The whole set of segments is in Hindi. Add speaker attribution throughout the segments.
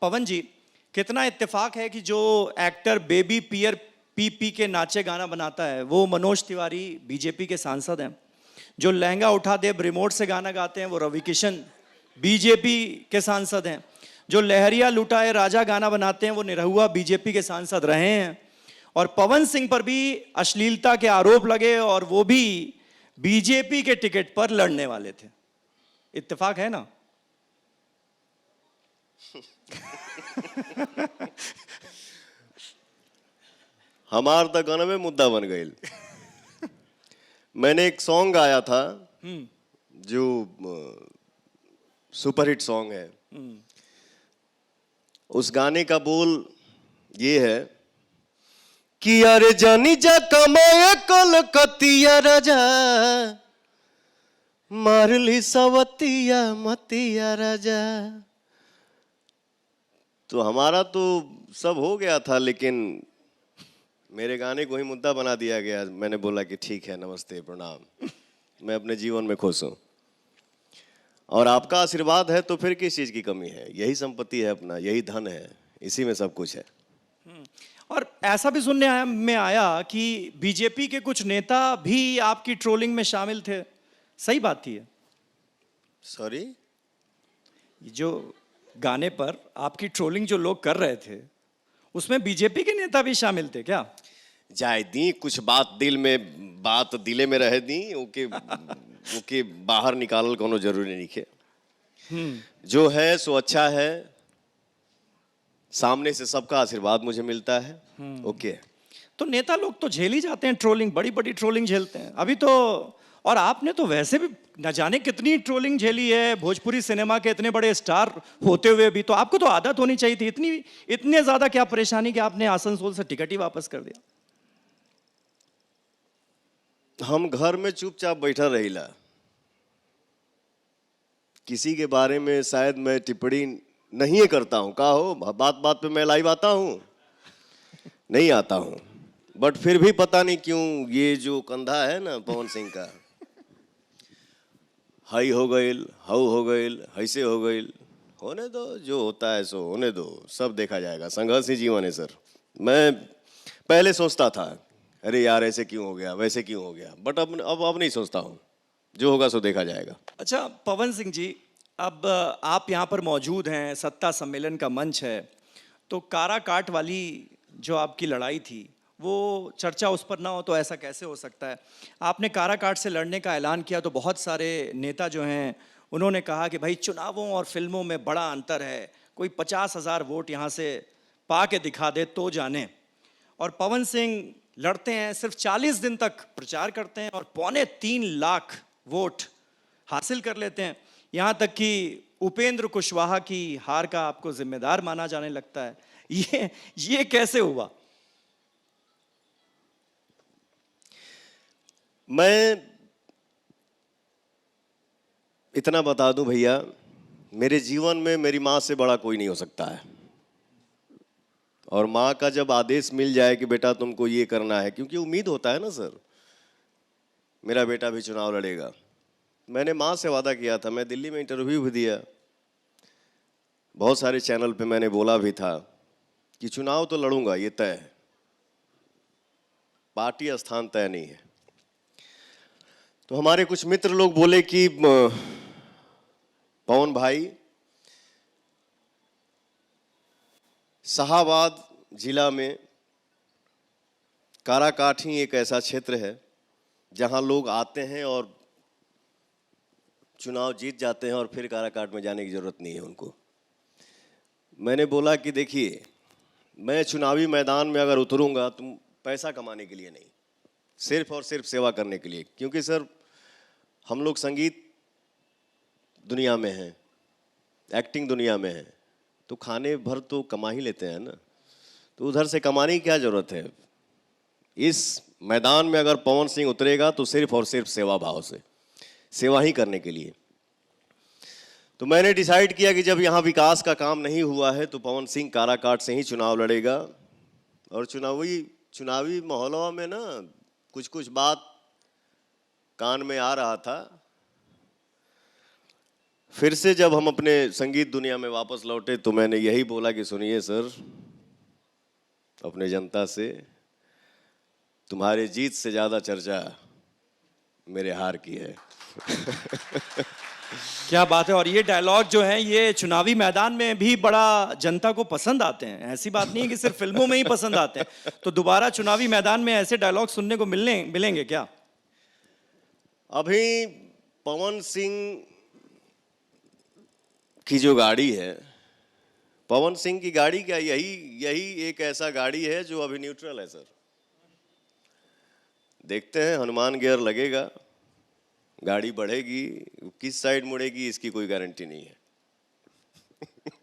Speaker 1: पवन जी, कितना इत्तेफाक है कि जो एक्टर बेबी पियर पी पी के नाचे गाना बनाता है वो मनोज तिवारी बीजेपी के सांसद हैं। जो लहंगा उठा दे रिमोट से गाना गाते हैं वो रवि किशन बीजेपी के सांसद हैं। जो लहरिया लुटाए राजा गाना बनाते हैं वो निरहुआ बीजेपी के सांसद रहे हैं। और पवन सिंह पर भी अश्लीलता के आरोप लगे और वो भी बीजेपी के टिकट पर लड़ने वाले थे। इत्तेफाक है ना?
Speaker 2: हमार तक गाना में मुद्दा बन गई। मैंने एक सॉन्ग गाया था जो सुपरहिट सॉन्ग है। उस गाने का बोल ये है कि अरे जानी जा कमाए कलकतिया राजा मारली सवतिया मतिया राजा। तो हमारा तो सब हो गया था, लेकिन मेरे गाने को ही मुद्दा बना दिया गया। मैंने बोला कि ठीक है, नमस्ते प्रणाम, मैं अपने जीवन में खुश हूँ और आपका आशीर्वाद है तो फिर किस चीज़ की कमी है। यही संपत्ति है अपना, यही धन है, इसी में सब कुछ है।
Speaker 1: और ऐसा भी सुनने में आया कि बीजेपी के कुछ नेता भी आपकी ट्रोलिंग में शामिल थे, सही बात थी?
Speaker 2: सॉरी,
Speaker 1: जो गाने पर आपकी ट्रोलिंग जो लोग कर रहे थे उसमें बीजेपी के नेता भी शामिल थे क्या?
Speaker 2: जाए दी कुछ बात दिल में, बात दिले में रह दी, ओके बाहर निकालल कोनो जरूरी नहीं है। जो है सो अच्छा है, सामने से सबका आशीर्वाद मुझे मिलता है। ओके।
Speaker 1: तो नेता लोग तो झेल ही जाते हैं ट्रोलिंग, बड़ी बड़ी ट्रोलिंग झेलते हैं अभी तो। और आपने तो वैसे भी न जाने कितनी ट्रोलिंग झेली है, भोजपुरी सिनेमा के इतने बड़े स्टार होते हुए भी। तो आपको तो आदत होनी चाहिए थी। इतने ज्यादा क्या परेशानी कि आपने आसनसोल से टिकट ही वापस कर दिया?
Speaker 2: हम घर में चुपचाप बैठा रहिला, किसी के बारे में शायद मैं टिप्पणी नहीं करता हूं। का हो, बात बात पे मैं लाइव आता हूं? नहीं आता हूं। बट फिर भी पता नहीं क्यों ये जो कंधा है ना पवन सिंह का, हाई हो गईल, हाउ हो गईल, ऐसे हो गईल। होने दो, जो होता है सो होने दो, सब देखा जाएगा। संघर्ष ही जीवन है सर। मैं पहले सोचता था अरे यार ऐसे क्यों हो गया, वैसे क्यों हो गया, बट अब नहीं सोचता हूँ। जो होगा सो देखा जाएगा।
Speaker 1: अच्छा पवन सिंह जी, अब आप यहाँ पर मौजूद हैं, सत्ता सम्मेलन का मंच है, तो काराकाट वाली जो आपकी लड़ाई थी वो चर्चा उस पर ना हो तो ऐसा कैसे हो सकता है? आपने काराकाट से लड़ने का ऐलान किया तो बहुत सारे नेता जो हैं उन्होंने कहा कि भाई चुनावों और फिल्मों में बड़ा अंतर है, कोई 50,000 वोट यहाँ से पा के दिखा दे तो जाने। और पवन सिंह लड़ते हैं, सिर्फ 40 दिन तक प्रचार करते हैं और 2.25 लाख वोट हासिल कर लेते हैं। यहाँ तक कि उपेंद्र कुशवाहा की हार का आपको जिम्मेदार माना जाने लगता है। ये कैसे हुआ?
Speaker 2: मैं इतना बता दूं भैया, मेरे जीवन में मेरी माँ से बड़ा कोई नहीं हो सकता है। और माँ का जब आदेश मिल जाए कि बेटा तुमको ये करना है, क्योंकि उम्मीद होता है ना सर मेरा बेटा भी चुनाव लड़ेगा। मैंने माँ से वादा किया था, मैं दिल्ली में इंटरव्यू भी दिया, बहुत सारे चैनल पे मैंने बोला भी था कि चुनाव तो लड़ूंगा, ये तय है, पार्टी स्थान तय नहीं है। तो हमारे कुछ मित्र लोग बोले कि पवन भाई, शाहाबाद जिला में काराकाट ही एक ऐसा क्षेत्र है जहां लोग आते हैं और चुनाव जीत जाते हैं और फिर काराकाट में जाने की जरूरत नहीं है उनको। मैंने बोला कि देखिए, मैं चुनावी मैदान में अगर उतरूंगा तो पैसा कमाने के लिए नहीं, सिर्फ और सिर्फ सेवा करने के लिए। क्योंकि सर हम लोग संगीत दुनिया में हैं, एक्टिंग दुनिया में हैं, तो खाने भर तो कमा ही लेते हैं ना, तो उधर से कमाने की क्या जरूरत है। इस मैदान में अगर पवन सिंह उतरेगा तो सिर्फ और सिर्फ सेवा भाव से, सेवा ही करने के लिए। तो मैंने डिसाइड किया कि जब यहाँ विकास का काम नहीं हुआ है तो पवन सिंह काराकाट से ही चुनाव लड़ेगा। और चुनावी माहौल में ना कुछ कुछ बात कान में आ रहा था फिर से जब हम अपने संगीत दुनिया में वापस लौटे तो मैंने यही बोला कि सुनिए सर, अपने जनता से तुम्हारे जीत से ज्यादा चर्चा मेरे हार की है।
Speaker 1: क्या बात है। और ये डायलॉग जो है ये चुनावी मैदान में भी बड़ा जनता को पसंद आते हैं। ऐसी बात नहीं है कि सिर्फ फिल्मों में ही पसंद आते हैं। तो दोबारा चुनावी मैदान में ऐसे डायलॉग सुनने को मिलेंगे क्या?
Speaker 2: अभी पवन सिंह की जो गाड़ी है, पवन सिंह की गाड़ी क्या, यही एक ऐसा गाड़ी है जो अभी न्यूट्रल है सर। देखते हैं, हनुमान गियर लगेगा, गाड़ी बढ़ेगी, किस साइड मुड़ेगी इसकी कोई गारंटी नहीं है।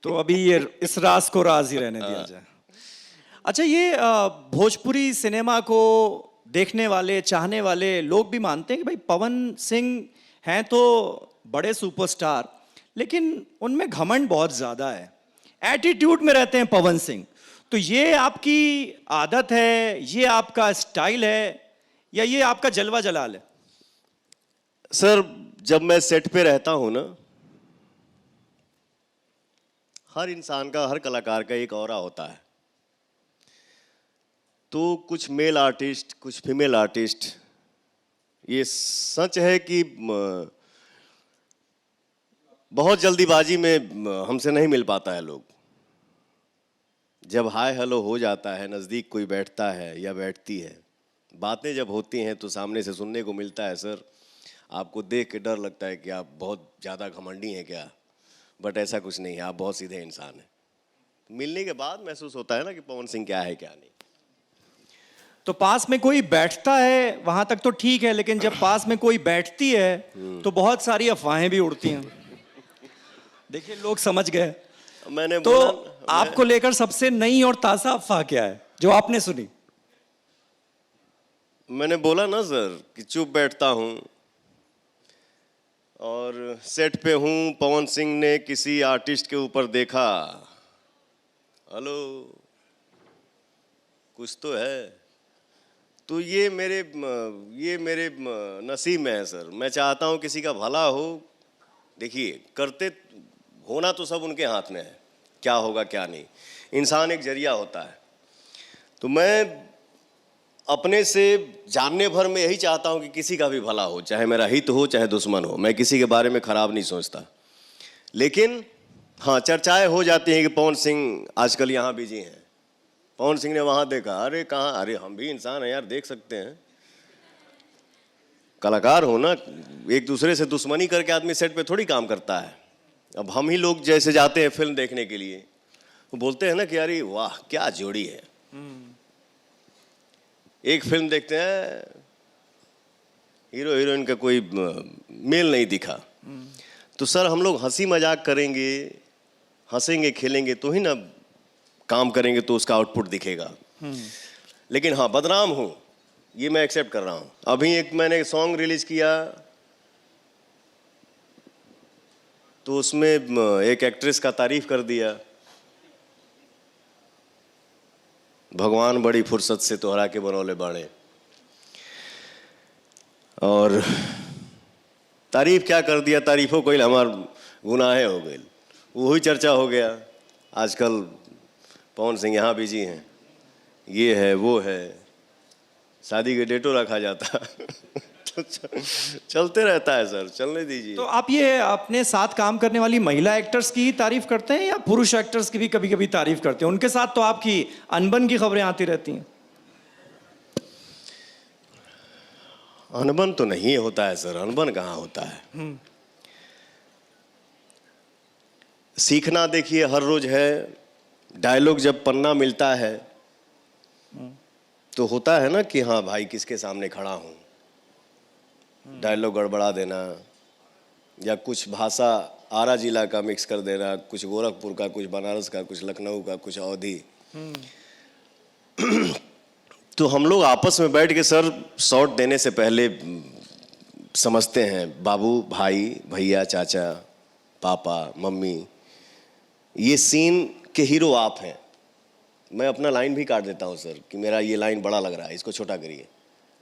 Speaker 1: तो अभी ये इस राज को राज ही रहने दिया जाए। अच्छा, ये भोजपुरी सिनेमा को देखने वाले, चाहने वाले लोग भी मानते हैं कि भाई पवन सिंह हैं तो बड़े सुपरस्टार, लेकिन उनमें घमंड बहुत ज्यादा है, एटीट्यूड में रहते हैं पवन सिंह। तो ये आपकी आदत है, ये आपका स्टाइल है, या ये आपका जलवा जलाल है?
Speaker 2: सर, जब मैं सेट पे रहता हूं ना, हर इंसान का, हर कलाकार का एक ऑरा होता है। तो कुछ मेल आर्टिस्ट, कुछ फीमेल आर्टिस्ट, ये सच है कि बहुत जल्दीबाजी में हमसे नहीं मिल पाता है लोग। जब हाय हेलो हो जाता है, नज़दीक कोई बैठता है या बैठती है, बातें जब होती हैं तो सामने से सुनने को मिलता है सर, आपको देख के डर लगता है कि आप बहुत ज़्यादा घमंडी हैं क्या, बट ऐसा कुछ नहीं है, आप बहुत सीधे इंसान हैं। मिलने के बाद महसूस होता है ना कि पवन सिंह क्या है क्या नहीं।
Speaker 1: तो पास में कोई बैठता है वहां तक तो ठीक है, लेकिन जब पास में कोई बैठती है तो बहुत सारी अफवाहें भी उड़ती हैं। देखिए, लोग समझ गए।
Speaker 2: मैंने
Speaker 1: तो
Speaker 2: बोला,
Speaker 1: आपको लेकर सबसे नई और ताजा अफवाह क्या है जो आपने सुनी?
Speaker 2: मैंने बोला ना सर कि चुप बैठता हूं, और सेट पे हूं, पवन सिंह ने किसी आर्टिस्ट के ऊपर देखा, हेलो कुछ तो है। तो ये मेरे नसीब में है सर। मैं चाहता हूं किसी का भला हो। देखिए, करते होना तो सब उनके हाथ में है, क्या होगा क्या नहीं, इंसान एक जरिया होता है। तो मैं अपने से जानने भर में यही चाहता हूं कि किसी का भी भला हो, चाहे मेरा हित हो चाहे दुश्मन हो, मैं किसी के बारे में खराब नहीं सोचता। लेकिन हाँ, चर्चाएं हो जाती हैं कि पवन सिंह आजकल यहाँ बिजी हैं, पवन सिंह ने वहां देखा, अरे कहाँ, अरे हम भी इंसान हैं यार, देख सकते हैं, कलाकार हो ना, एक दूसरे से दुश्मनी करके आदमी सेट पे थोड़ी काम करता है। अब हम ही लोग जैसे जाते हैं फिल्म देखने के लिए, वो बोलते हैं ना कि अरे वाह क्या जोड़ी है। एक फिल्म देखते हैं, हीरो हीरोइन का कोई मेल नहीं दिखा, तो सर हम लोग हंसी मजाक करेंगे, हंसेंगे खेलेंगे तो ही ना काम करेंगे, तो उसका आउटपुट दिखेगा। लेकिन हाँ, बदनाम हूँ ये मैं एक्सेप्ट कर रहा हूँ। अभी एक मैंने सॉन्ग रिलीज किया तो उसमें एक एक्ट्रेस का तारीफ कर दिया, भगवान बड़ी फुर्सत से तोहरा के बनौले बाड़े, और तारीफ क्या कर दिया, तारीफों कोई हमार गुनाहे हो गई, वही चर्चा हो गया। आजकल पवन सिंह यहाँ बिजी हैं, ये है वो है, शादी के डेटो रखा जाता। तो चलते रहता है सर, चलने दीजिए।
Speaker 1: तो आप ये अपने साथ काम करने वाली महिला एक्टर्स की ही तारीफ करते हैं या पुरुष एक्टर्स की भी कभी कभी तारीफ करते हैं? उनके साथ तो आपकी अनबन की खबरें आती रहती हैं।
Speaker 2: अनबन तो नहीं होता है सर, अनबन कहाँ होता है। सीखना देखिए हर रोज है। डायलॉग जब पन्ना मिलता है तो होता है ना कि हाँ भाई किसके सामने खड़ा हूं, डायलॉग गड़बड़ा देना या कुछ भाषा आरा जिला का मिक्स कर देना, कुछ गोरखपुर का, कुछ बनारस का, कुछ लखनऊ का, कुछ अवधी। तो हम लोग आपस में बैठ के सर शॉट देने से पहले समझते हैं, बाबू, भाई, भैया, चाचा, पापा, मम्मी, ये सीन के हीरो आप हैं। मैं अपना लाइन भी काट देता हूं सर कि मेरा ये लाइन बड़ा लग रहा है, इसको छोटा करिए,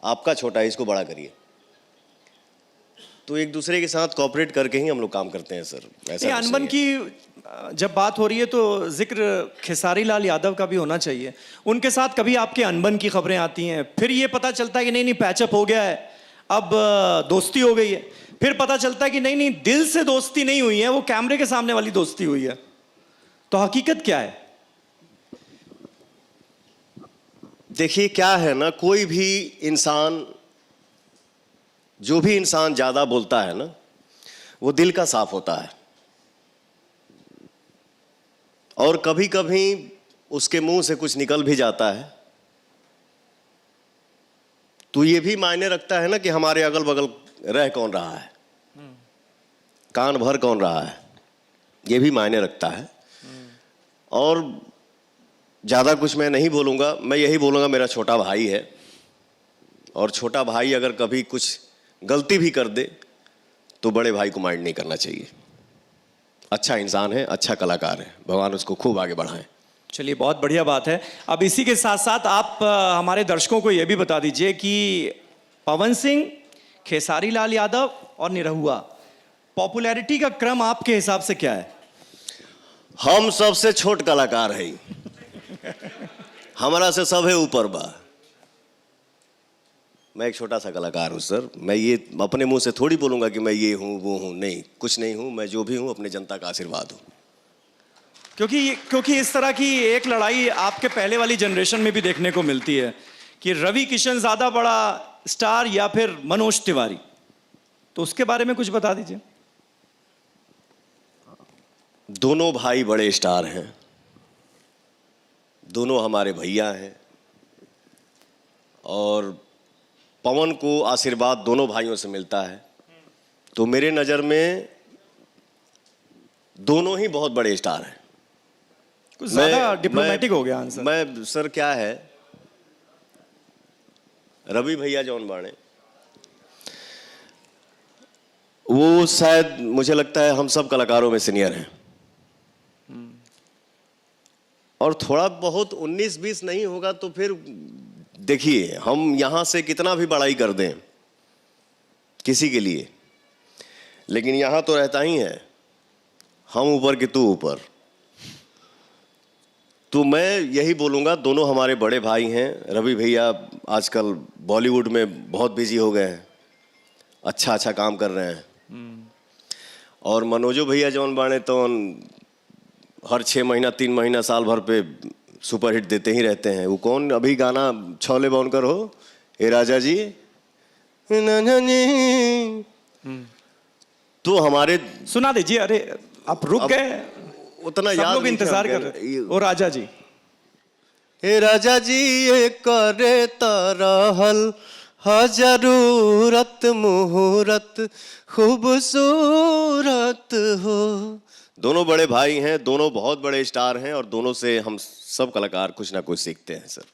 Speaker 2: आपका छोटा है इसको बड़ा करिए। तो एक दूसरे के साथ कोऑपरेट करके ही हम लोग काम करते हैं सर।
Speaker 1: ये
Speaker 2: ऐसा कुछ
Speaker 1: अनबन
Speaker 2: नहीं है।
Speaker 1: की जब बात हो रही है तो जिक्र खेसारी लाल यादव का भी होना चाहिए। उनके साथ कभी आपके अनबन की खबरें आती हैं, फिर ये पता चलता है कि नहीं नहीं पैचअप हो गया है, अब दोस्ती हो गई है, फिर पता चलता है कि नहीं नहीं दिल से दोस्ती नहीं हुई है, वो कैमरे के सामने वाली दोस्ती हुई है। तो हकीकत क्या है?
Speaker 2: देखिए क्या है ना, कोई भी इंसान, जो भी इंसान ज्यादा बोलता है ना, वो दिल का साफ होता है, और कभी कभी उसके मुंह से कुछ निकल भी जाता है तो ये भी मायने रखता है ना कि हमारे अगल बगल रह कौन रहा है, कान भर कौन रहा है, ये भी मायने रखता है। और ज़्यादा कुछ मैं नहीं बोलूँगा, मैं यही बोलूँगा मेरा छोटा भाई है, और छोटा भाई अगर कभी कुछ गलती भी कर दे तो बड़े भाई को माइंड नहीं करना चाहिए। अच्छा इंसान है, अच्छा कलाकार है, भगवान उसको खूब आगे बढ़ाएं।
Speaker 1: चलिए बहुत बढ़िया बात है। अब इसी के साथ साथ आप हमारे दर्शकों को यह भी बता दीजिए कि पवन सिंह, खेसारी लाल यादव और निरहुआ, पॉपुलैरिटी का क्रम आपके हिसाब से क्या है?
Speaker 2: हम सबसे छोट कलाकार है, हमारा से सब है ऊपर बा। मैं एक छोटा सा कलाकार हूँ सर। मैं ये अपने मुंह से थोड़ी बोलूंगा कि मैं ये हूँ वो हूँ, नहीं, कुछ नहीं हूँ। मैं जो भी हूँ अपने जनता का आशीर्वाद हूँ।
Speaker 1: क्योंकि इस तरह की एक लड़ाई आपके पहले वाली जनरेशन में भी देखने को मिलती है कि रवि किशन ज्यादा बड़ा स्टार या फिर मनोज तिवारी, तो उसके बारे में कुछ बता दीजिए।
Speaker 2: दोनों भाई बड़े स्टार हैं, दोनों हमारे भैया हैं, और पवन को आशीर्वाद दोनों भाइयों से मिलता है। तो मेरे नज़र में दोनों ही बहुत बड़े स्टार हैं।
Speaker 1: कुछ ज्यादा डिप्लोमेटिक हो गया आंसर।
Speaker 2: मैं सर क्या है, रवि भैया जौन बाणे, वो शायद मुझे लगता है हम सब कलाकारों में सीनियर हैं, और थोड़ा बहुत 19-20 नहीं होगा तो फिर देखिए हम यहां से कितना भी बड़ाई कर दें किसी के लिए, लेकिन यहां तो रहता ही है हम ऊपर कि तू ऊपर। तो मैं यही बोलूंगा, दोनों हमारे बड़े भाई हैं। रवि भैया आजकल बॉलीवुड में बहुत बिजी हो गए हैं, अच्छा अच्छा काम कर रहे हैं, और मनोजो भैया जौन बाणे तो हर 6 महीना 3 महीना साल भर पे सुपरहिट देते ही रहते हैं। वो कौन अभी गाना छोले बनकर हो, ए राजा जी, तो हमारे
Speaker 1: सुना दीजिए। अरे आप रुक गए,
Speaker 2: उतना
Speaker 1: सब
Speaker 2: याद
Speaker 1: लोग
Speaker 2: नहीं
Speaker 1: इंतजार
Speaker 2: था
Speaker 1: कर रहे। ओ राजा जी,
Speaker 2: हे राजा जी ये करे तरहल जरूरत मुहूर्त खूबसूरत हो। दोनों बड़े भाई हैं, दोनों बहुत बड़े स्टार हैं, और दोनों से हम सब कलाकार कुछ ना कुछ सीखते हैं सर।